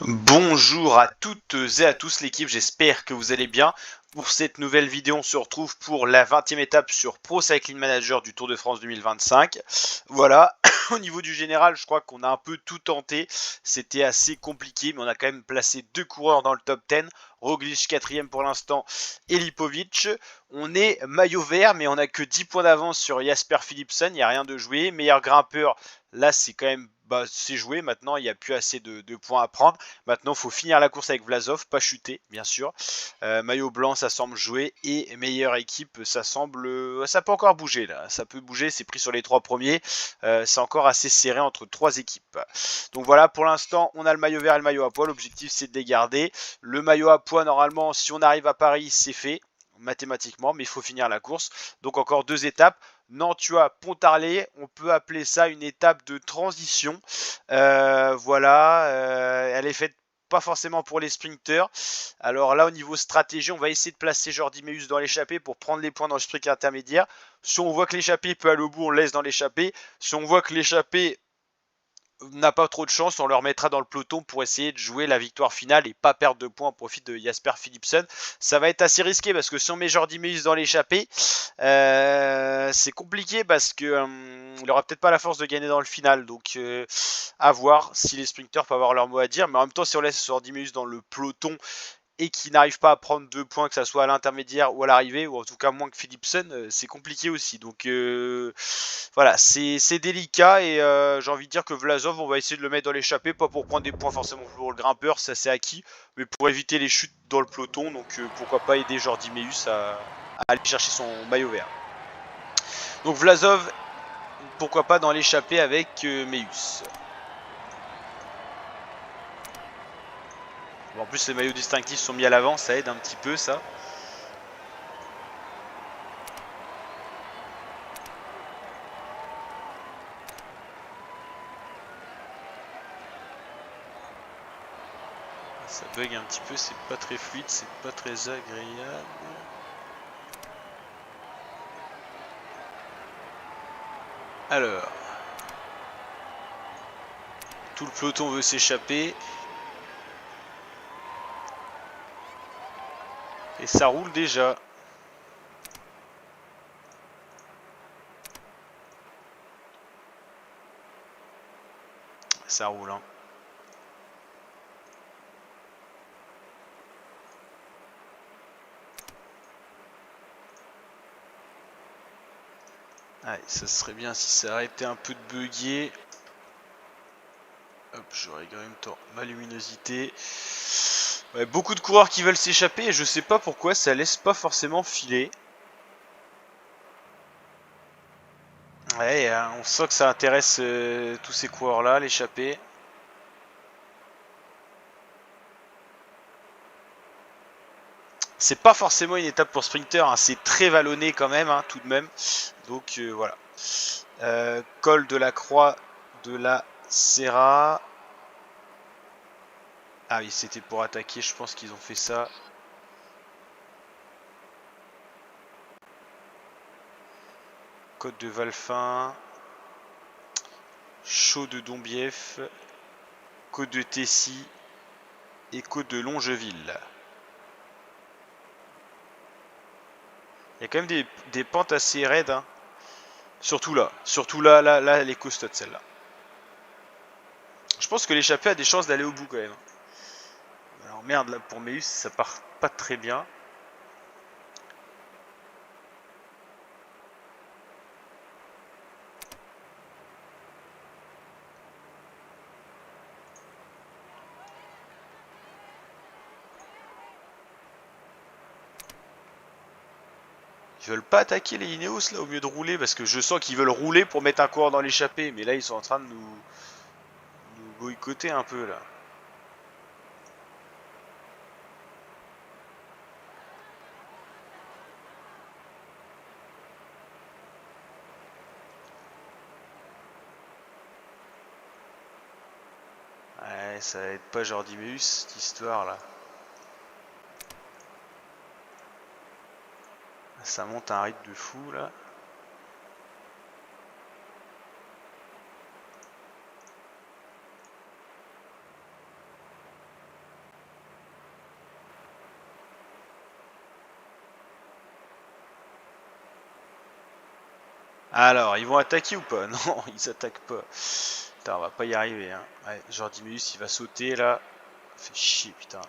Bonjour à toutes et à tous l'équipe, j'espère que vous allez bien. Pour cette nouvelle vidéo, on se retrouve pour la 20e étape sur Pro Cycling Manager du Tour de France 2025. Voilà, au niveau du général, je crois qu'on a un peu tout tenté. C'était assez compliqué, mais on a quand même placé deux coureurs dans le top 10. Roglic 4e pour l'instant et Lipovic. On est maillot vert, mais on n'a que 10 points d'avance sur Jasper Philipsen, il n'y a rien de joué. Meilleur grimpeur, là c'est quand même... c'est joué maintenant, il n'y a plus assez de points à prendre. Maintenant, il faut finir la course avec Vlasov, pas chuter, bien sûr. Maillot blanc, ça semble jouer. Et meilleure équipe, ça semble... Ça peut encore bouger, là. Ça peut bouger, c'est pris sur les trois premiers. C'est encore assez serré entre trois équipes. Donc voilà, pour l'instant, on a le maillot vert et le maillot à pois. L'objectif, c'est de les garder. Le maillot à pois, normalement, si on arrive à Paris, c'est fait mathématiquement, mais il faut finir la course. Donc encore deux étapes. Nantua, Pontarlier, on peut appeler ça une étape de transition. Voilà, elle est faite pas forcément pour les sprinters. Alors là, au niveau stratégie, on va essayer de placer Jordi Meus dans l'échappée pour prendre les points dans le sprint intermédiaire. Si on voit que l'échappée peut aller au bout, on le laisse dans l'échappée. Si on voit que l'échappée n'a pas trop de chance, on le remettra dans le peloton pour essayer de jouer la victoire finale et pas perdre de points au profit de Jasper Philipsen. Ça va être assez risqué parce que si on met Jordi Meus dans l'échappée, c'est compliqué parce que il aura peut-être pas la force de gagner dans le final. Donc à voir si les sprinters peuvent avoir leur mot à dire. Mais en même temps, si on laisse Jordi Meus dans le peloton et qui n'arrive pas à prendre 2 points, que ça soit à l'intermédiaire ou à l'arrivée, ou en tout cas moins que Philipsen, c'est compliqué aussi. Donc voilà, c'est délicat et j'ai envie de dire que Vlasov, on va essayer de le mettre dans l'échappée, pas pour prendre des points forcément pour le grimpeur, ça c'est acquis, mais pour éviter les chutes dans le peloton. Donc pourquoi pas aider Jordi Meus à aller chercher son maillot vert. Donc Vlasov, pourquoi pas dans l'échappée avec Meus. Bon, en plus les maillots distinctifs sont mis à l'avant, ça aide un petit peu ça. Ça bug un petit peu, c'est pas très fluide, c'est pas très agréable. Alors, tout le peloton veut s'échapper. Et ça roule déjà. Ça roule, hein. Allez, ça serait bien si ça arrêtait un peu de bugger. Hop, je règle en même temps ma luminosité. Ouais, beaucoup de coureurs qui veulent s'échapper et je sais pas pourquoi ça laisse pas forcément filer. Ouais, on sent que ça intéresse tous ces coureurs là, l'échappée. C'est pas forcément une étape pour sprinter, hein. C'est très vallonné quand même, hein, tout de même. Donc voilà. Col de la Croix de la Serra. Ah oui, c'était pour attaquer, je pense qu'ils ont fait ça. Côte de Valfin. Chaux de Dombief. Côte de Tessy. Et côte de Longeville. Il y a quand même des pentes assez raides, hein. Surtout là, là, elle est costaud celle-là. Je pense que l'échappée a des chances d'aller au bout quand même. Alors merde, là pour Meus, ça part pas très bien. Ils veulent pas attaquer les Ineos là au mieux de rouler parce que je sens qu'ils veulent rouler pour mettre un coureur dans l'échappée. Mais là ils sont en train de nous boycotter un peu là. Ouais, ça aide pas Jordi Meus cette histoire là. Ça monte à un rythme de fou là. Alors, ils vont attaquer ou pas? Non, ils attaquent pas. Putain, on va pas y arriver. Hein. Ouais, Jordimeus, il va sauter là. Fait chier, putain.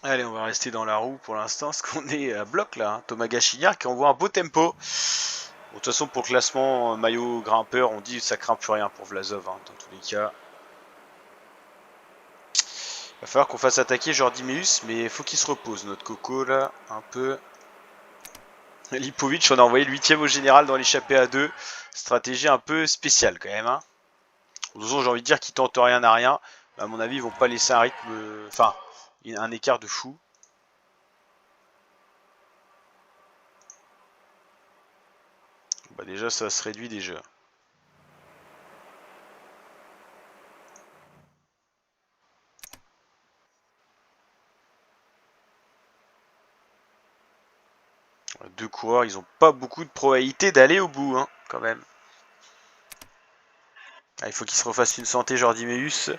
Allez, on va rester dans la roue pour l'instant, parce qu'on est à bloc là. Hein. Thomas Gachignard qui envoie un beau tempo. Bon, de toute façon, pour le classement maillot grimpeur, on dit que ça craint plus rien pour Vlasov, hein, dans tous les cas. Il va falloir qu'on fasse attaquer Jordimeus, mais il faut qu'il se repose, notre coco là, un peu. Lipovic, on a envoyé le 8ème au général dans l'échappée à 2. Stratégie un peu spéciale quand même. Hein. De toute façon, j'ai envie de dire qu'ils tentent rien à rien. À mon avis, ils vont pas laisser un rythme. Enfin, un écart de fou. Bah déjà, ça se réduit déjà. Deux coureurs, ils ont pas beaucoup de probabilité d'aller au bout, hein, quand même. Ah, il faut qu'il se refasse une santé, Jordimeus.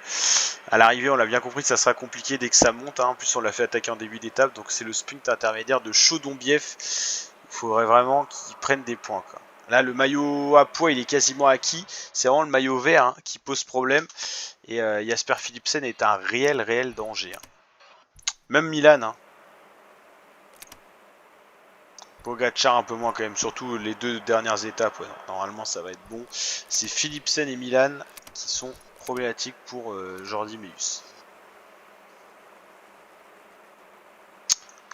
À l'arrivée, on l'a bien compris que ça sera compliqué dès que ça monte. Hein. En plus, on l'a fait attaquer en début d'étape, donc c'est le sprint intermédiaire de Chaudon-Bief. Il faudrait vraiment qu'il prenne des points. Quoi. Là, le maillot à poids, il est quasiment acquis. C'est vraiment le maillot vert hein, qui pose problème. Et Jasper Philipsen est un réel danger. Hein. Même Milan. Hein. Pogacar un peu moins quand même, surtout les deux dernières étapes. Ouais, normalement, ça va être bon. C'est Philipsen et Milan qui sont problématiques pour Jordimeus.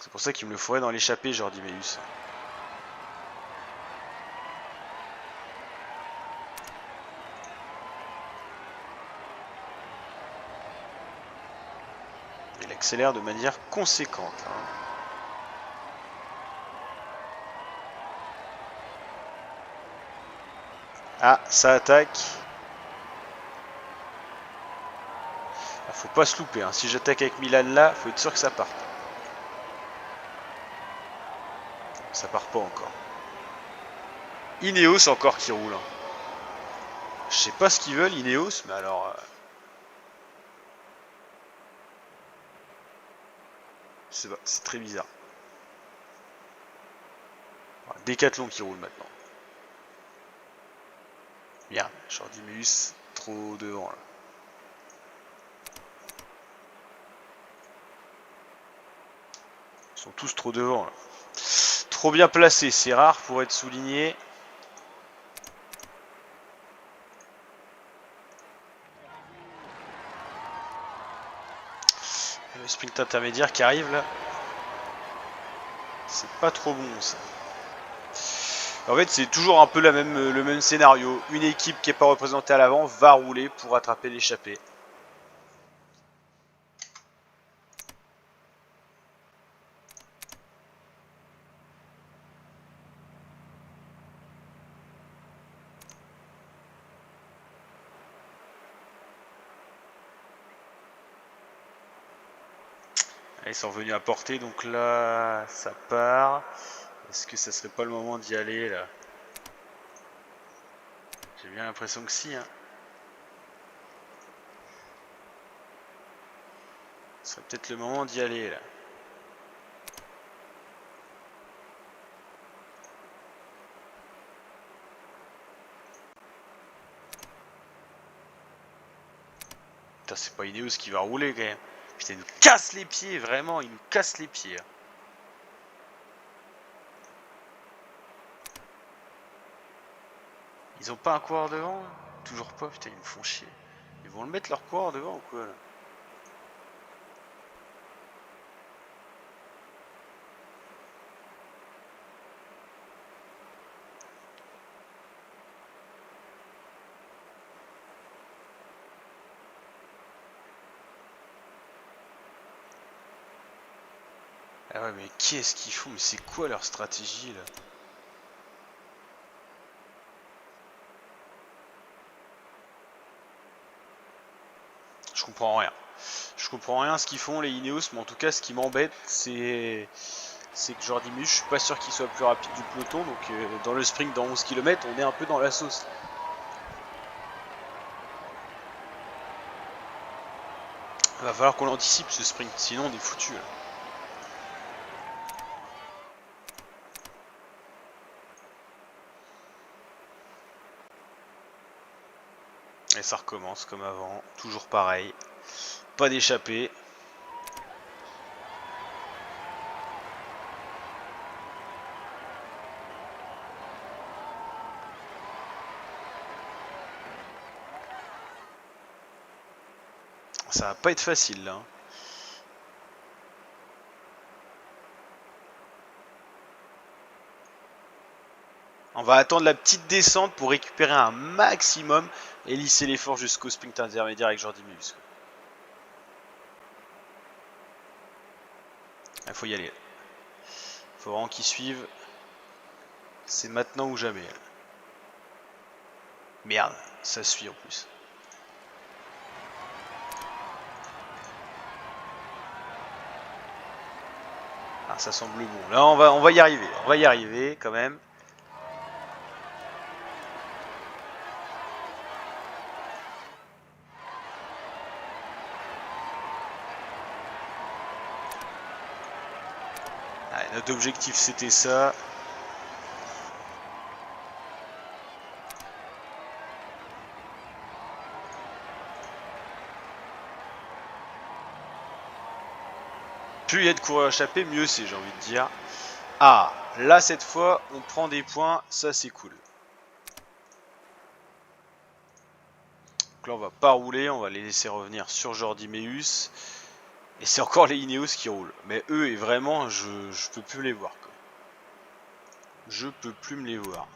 C'est pour ça qu'il me le faudrait dans l'échappée, Jordimeus. Il accélère de manière conséquente. Hein. Ah, ça attaque. Ah, faut pas se louper. Hein. Si j'attaque avec Milan là, faut être sûr que ça parte. Ça part pas encore. Ineos encore qui roule. Hein. Je sais pas ce qu'ils veulent, Ineos, mais alors... c'est très bizarre. Décathlon qui roule maintenant. Bien, Jordimeus, trop devant là. Ils sont tous trop devant là. Trop bien placé, c'est rare pour être souligné. Le sprint intermédiaire qui arrive là. C'est pas trop bon ça. En fait, c'est toujours un peu le même scénario. Une équipe qui n'est pas représentée à l'avant va rouler pour attraper l'échappée. Ils sont revenus à portée, donc là, ça part. Est-ce que ça serait pas le moment d'y aller là? J'ai bien l'impression que si. Hein. Ce serait peut-être le moment d'y aller là. Putain, c'est pas Ineos qui va rouler quand même. Putain, il nous casse les pieds, vraiment, il nous casse les pieds. Ils ont pas un coureur devant là? Toujours pas, putain, ils me font chier. Ils vont le mettre leur coureur devant ou quoi là? Ah ouais, mais qu'est-ce qu'ils font? Mais c'est quoi leur stratégie là? Je comprends rien. Je comprends rien à ce qu'ils font les Ineos, mais en tout cas ce qui m'embête c'est que Jordi Mus, je suis pas sûr qu'il soit plus rapide du peloton, donc dans le sprint dans 11 km, on est un peu dans la sauce. Va falloir qu'on l'anticipe ce sprint, sinon on est foutu. Et ça recommence comme avant, toujours pareil. Pas d'échappée. Ça va pas être facile là. On va attendre la petite descente pour récupérer un maximum et lisser l'effort jusqu'au sprint intermédiaire avec Jordi Mus. Il faut y aller. Faut vraiment qu'ils suivent. C'est maintenant ou jamais. Merde, ça suit en plus. Ah, ça semble bon. Là, on va y arriver. On va y arriver quand même. Allez, notre objectif c'était ça. Plus il y a de coureurs échappés, mieux c'est, j'ai envie de dire. Ah, là cette fois, on prend des points, ça c'est cool. Donc là on va pas rouler, on va les laisser revenir sur Jordi Meus. Et c'est encore les Ineos qui roulent. Mais eux, et vraiment, je peux plus les voir. Quoi. Je peux plus me les voir.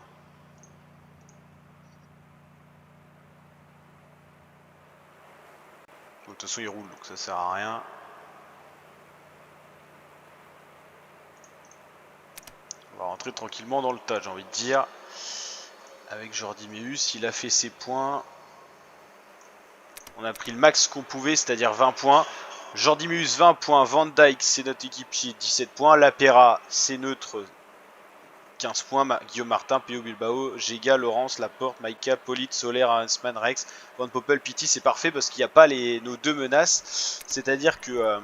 De toute façon, ils roulent, donc ça sert à rien. On va rentrer tranquillement dans le tas, j'ai envie de dire. Avec Jordi Meus, il a fait ses points. On a pris le max qu'on pouvait, c'est-à-dire 20 points. Jordi Meus, 20 points. Van Dijk, c'est notre équipier, 17 points. Lapera, c'est neutre, 15 points. Guillaume Martin, P.O. Bilbao, Gega, Laurence, Laporte, Maïka, Polit, Soler, Hansman, Rex, Van Poppel, Pitti. C'est parfait parce qu'il n'y a pas nos deux menaces. C'est-à-dire que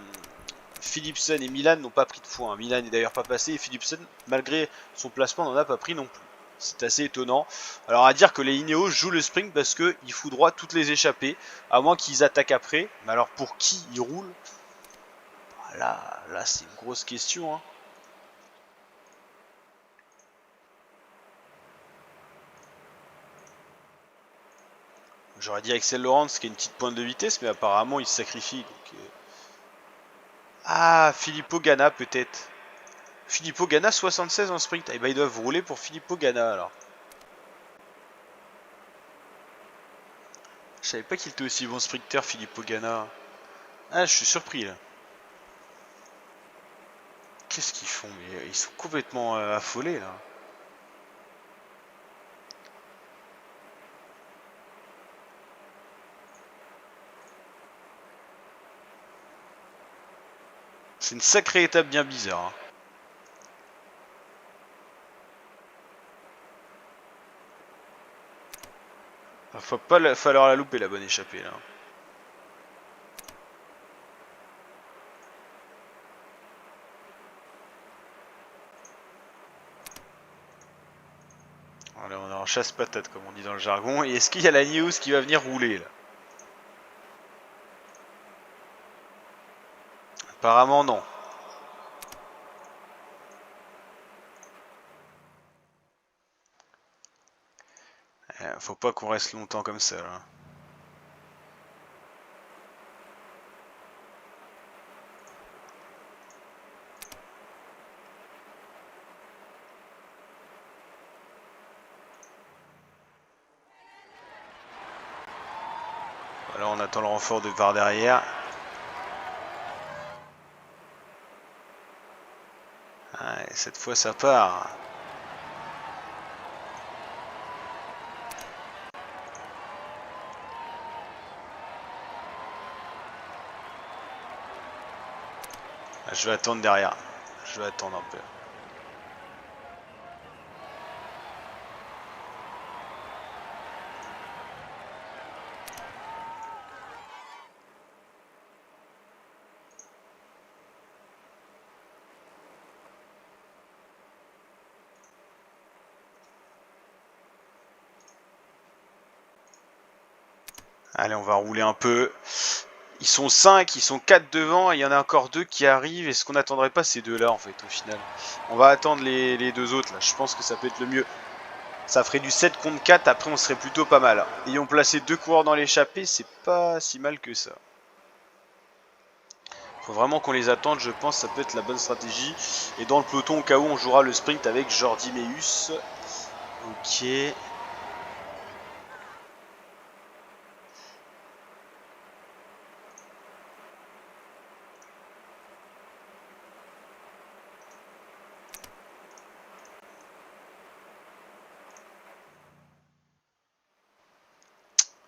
Philipsen et Milan n'ont pas pris de points. Milan n'est d'ailleurs pas passé et Philipsen, malgré son placement, n'en a pas pris non plus. C'est assez étonnant. Alors à dire que les Ineos jouent le sprint parce qu'ils foutent droit toutes les échappées, à moins qu'ils attaquent après. Mais alors pour qui ils roulent? Là c'est une grosse question. Hein. J'aurais dit Axel Laurence qui a une petite pointe de vitesse, mais apparemment il se sacrifie. Donc, Ah, Filippo Ganna peut-être. Filippo Ganna 76 en sprint. Eh ben ils doivent rouler pour Filippo Ganna alors. Je savais pas qu'il était aussi bon sprinter, Filippo Ganna. Ah, je suis surpris là. Qu'est-ce qu'ils font? Mais ils sont complètement affolés là. C'est une sacrée étape bien bizarre. Hein. Va pas falloir la louper la bonne échappée là. Allez, on est en chasse-patate comme on dit dans le jargon. Et est-ce qu'il y a la news qui va venir rouler là? Apparemment non. Faut pas qu'on reste longtemps comme ça là. Là on attend le renfort de par derrière. Ouais, cette fois ça part. Je vais attendre derrière. Je vais attendre un peu. Allez, on va rouler un peu. Ils sont 5, ils sont 4 devant, et il y en a encore 2 qui arrivent. Est-ce qu'on n'attendrait pas ces deux-là, en fait, au final? On va attendre les deux autres, là. Je pense que ça peut être le mieux. Ça ferait du 7 contre 4, après on serait plutôt pas mal. Ayant placé 2 coureurs dans l'échappée, c'est pas si mal que ça. Faut vraiment qu'on les attende, je pense, ça peut être la bonne stratégie. Et dans le peloton, au cas où, on jouera le sprint avec Jordi Meus. Ok.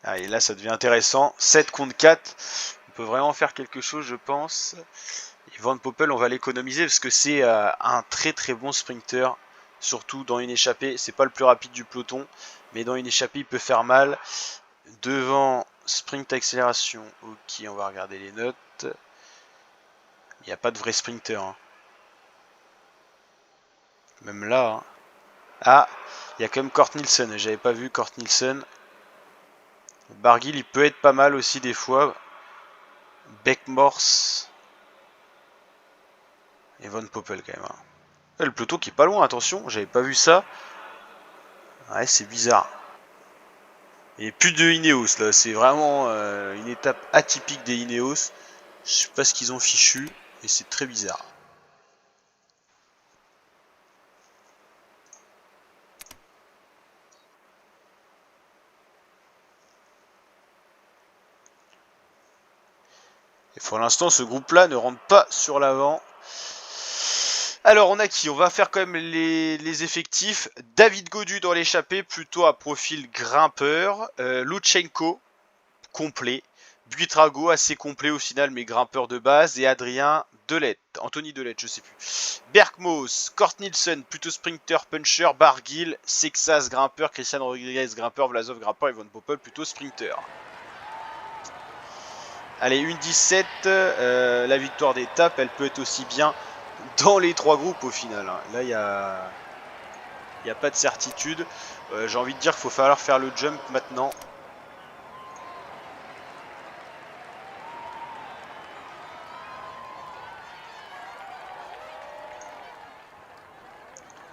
Ah, et là, ça devient intéressant. 7 contre 4. On peut vraiment faire quelque chose, je pense. Et Van Poppel, on va l'économiser parce que c'est un très très bon sprinter. Surtout dans une échappée. C'est pas le plus rapide du peloton. Mais dans une échappée, il peut faire mal. Devant, sprint accélération. Ok, on va regarder les notes. Il n'y a pas de vrai sprinter. Hein. Même là. Hein. Ah, il y a quand même Kort Nielsen. J'avais pas vu Kort Nielsen. Barguil, il peut être pas mal aussi des fois. Beckmors. Et Von Poppel quand même. Hein. Le peloton qui est pas loin, attention. J'avais pas vu ça. Ouais, c'est bizarre. Et plus de Ineos là. C'est vraiment une étape atypique des Ineos. Je sais pas ce qu'ils ont fichu. Et c'est très bizarre. Et pour l'instant, ce groupe-là ne rentre pas sur l'avant. Alors, on a qui? On va faire quand même les effectifs. David Gaudu dans l'échappée, plutôt à profil grimpeur. Lutsenko, complet. Buitrago, assez complet au final, mais grimpeur de base. Et Adrien Delette. Anthony Delette, je sais plus. Berkmos, Kort Nielsen, plutôt sprinter, puncher. Barguil, Sexas, grimpeur. Christian Rodriguez, grimpeur. Vlasov, grimpeur. Et Von Poppel, plutôt sprinter. Allez, une 17, la victoire d'étape, elle peut être aussi bien dans les trois groupes au final. Hein. Là, il n'y a pas de certitude. J'ai envie de dire qu'il faut falloir faire le jump maintenant.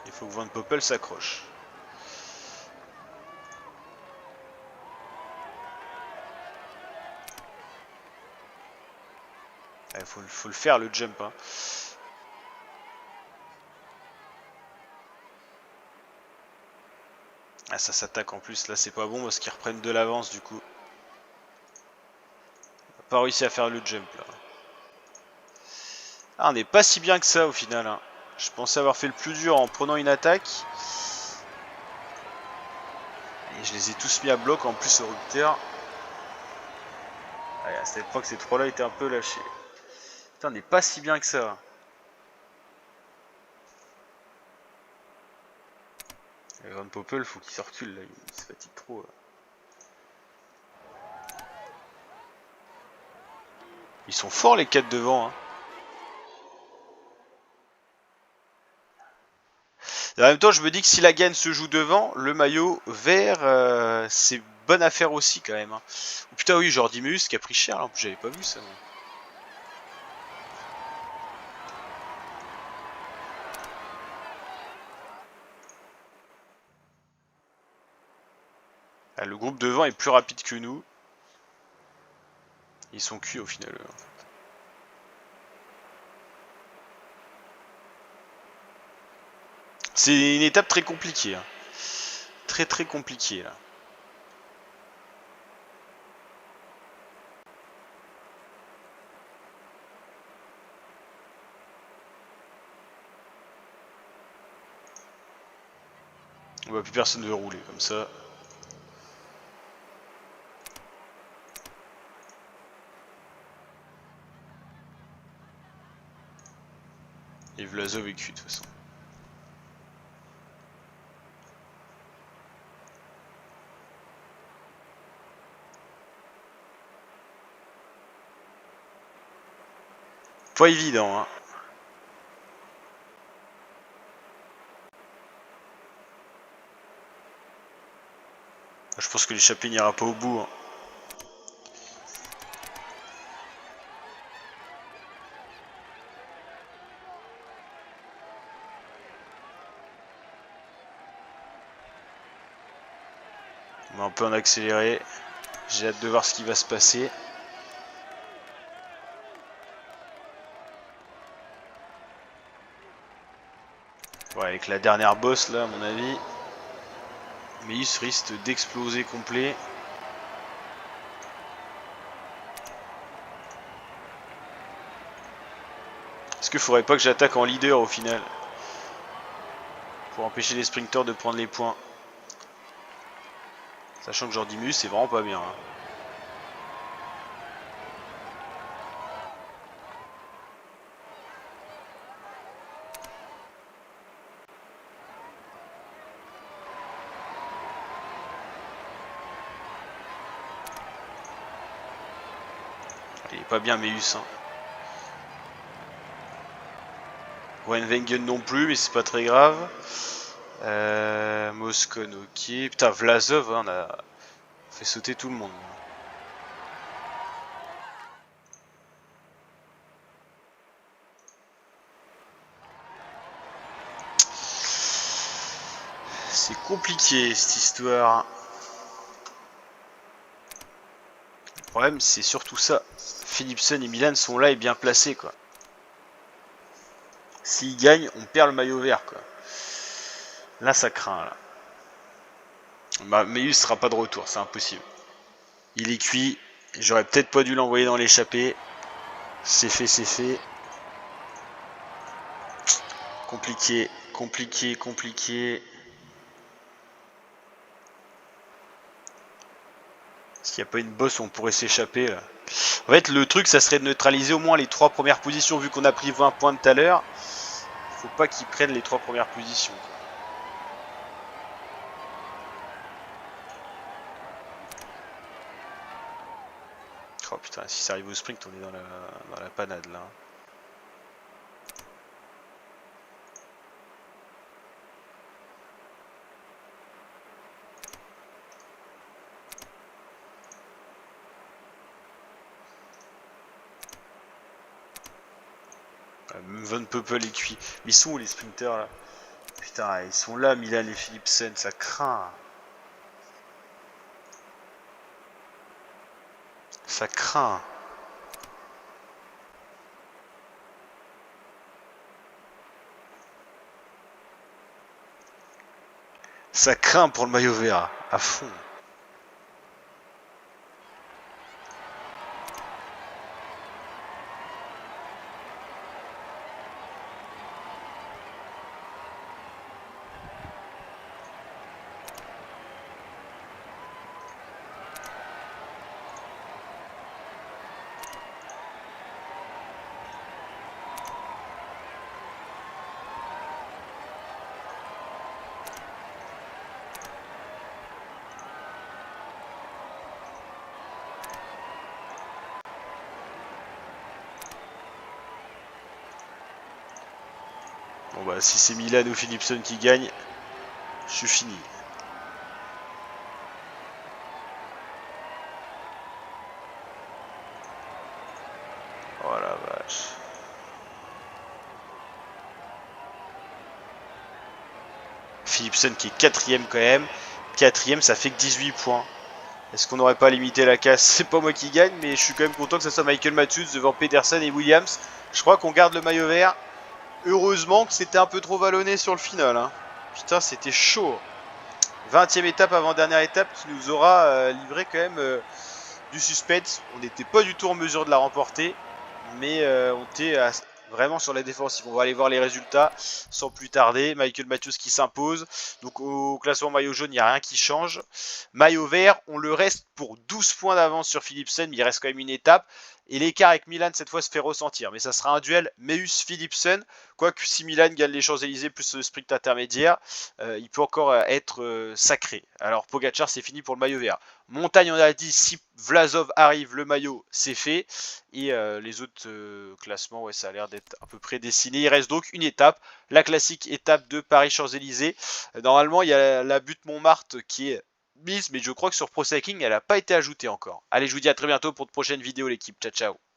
Il faut que Van Poppel s'accroche. Il faut le faire le jump. Hein. Ah, ça s'attaque en plus. Là, c'est pas bon parce qu'ils reprennent de l'avance du coup. On n'a pas réussi à faire le jump là. Ah, on n'est pas si bien que ça au final. Hein. Je pensais avoir fait le plus dur en prenant une attaque. Et je les ai tous mis à bloc en plus au rupteur. À cette époque, ces trois-là étaient un peu lâchés. Putain, on n'est pas si bien que ça. Et Van Poppel, faut qu'il se recule là, il se fatigue trop. Là. Ils sont forts les 4 devant. Hein. Et en même temps, je me dis que si la gagne se joue devant, le maillot vert, c'est bonne affaire aussi quand même. Hein. Oh, putain, oui, Jordi Meus qui a pris cher, là. En plus, j'avais pas vu ça. Moi. Ah, le groupe devant est plus rapide que nous. Ils sont cuits au final. C'est une étape très compliquée. Hein. Très très compliquée là. Bah, plus personne ne veut rouler comme ça. Et Vlasov est cuit de toute façon. Pas évident, hein. Je pense que l'échappée n'ira pas au bout, hein. On va un peu en accélérer. J'ai hâte de voir ce qui va se passer. Ouais, avec la dernière bosse là, à mon avis, Meus risque d'exploser complet. Est-ce qu'il faudrait pas que j'attaque en leader au final pour empêcher les sprinters de prendre les points? Sachant que Jordi Meus c'est vraiment pas bien, hein. Il est pas bien Meus, hein. Wenwengen non plus, mais c'est pas très grave. Moscon, ok. Putain, Vlasov, hein, on a fait sauter tout le monde. C'est compliqué cette histoire. Le problème, c'est surtout ça. Philipsen et Milan sont là et bien placés, quoi. S'ils gagnent, on perd le maillot vert, quoi. Là, ça craint, là. Bah, Meus sera pas de retour, c'est impossible. Il est cuit. J'aurais peut-être pas dû l'envoyer dans l'échappée. C'est fait, c'est fait. Compliqué, compliqué, compliqué. Est-ce qu'il n'y a pas une bosse où on pourrait s'échapper là? En fait, le truc, ça serait de neutraliser au moins les 3 premières positions, vu qu'on a pris 20 points tout à l'heure. Faut pas qu'ils prennent les 3 premières positions, quoi. Oh putain, si ça arrive au sprint, on est dans la panade là. Von Poppel est cuit. Mais ils sont où les sprinters là? Putain, ils sont là, Milan et Philipsen, ça craint. Ça craint. Ça craint pour le maillot vert, à fond. Bon bah si c'est Milan ou Philipsen qui gagne, je suis fini. Oh la vache. Philipsen qui est 4ème quand même. 4ème, ça fait que 18 points. Est-ce qu'on n'aurait pas limité la casse? C'est pas moi qui gagne, mais je suis quand même content que ce soit Michael Matthews devant Pedersen et Williams. Je crois qu'on garde le maillot vert. Heureusement que c'était un peu trop vallonné sur le final, hein. Putain, c'était chaud. 20ème étape, avant-dernière étape, qui nous aura livré quand même du suspense. On n'était pas du tout en mesure de la remporter, mais on était Vraiment sur la défensive. On va aller voir les résultats sans plus tarder. Michael Matthews qui s'impose. Donc au classement maillot jaune, il n'y a rien qui change. Maillot vert, on le reste pour 12 points d'avance sur Philipsen, mais il reste quand même une étape. Et l'écart avec Milan cette fois se fait ressentir. Mais ça sera un duel Meus-Philipsen. Quoique si Milan gagne les Champs-Élysées plus le sprint intermédiaire, il peut encore être sacré. Alors Pogacar, c'est fini pour le maillot vert. Montagne, on a dit, si Vlasov arrive, le maillot, c'est fait. Et les autres classements, ouais, ça a l'air d'être à peu près dessiné. Il reste donc une étape, la classique étape de Paris-Champs-Élysées. Normalement, il y a la butte Montmartre qui est mise, mais je crois que sur Pro Cycling, elle n'a pas été ajoutée encore. Allez, je vous dis à très bientôt pour de prochaines vidéos, l'équipe. Ciao, ciao.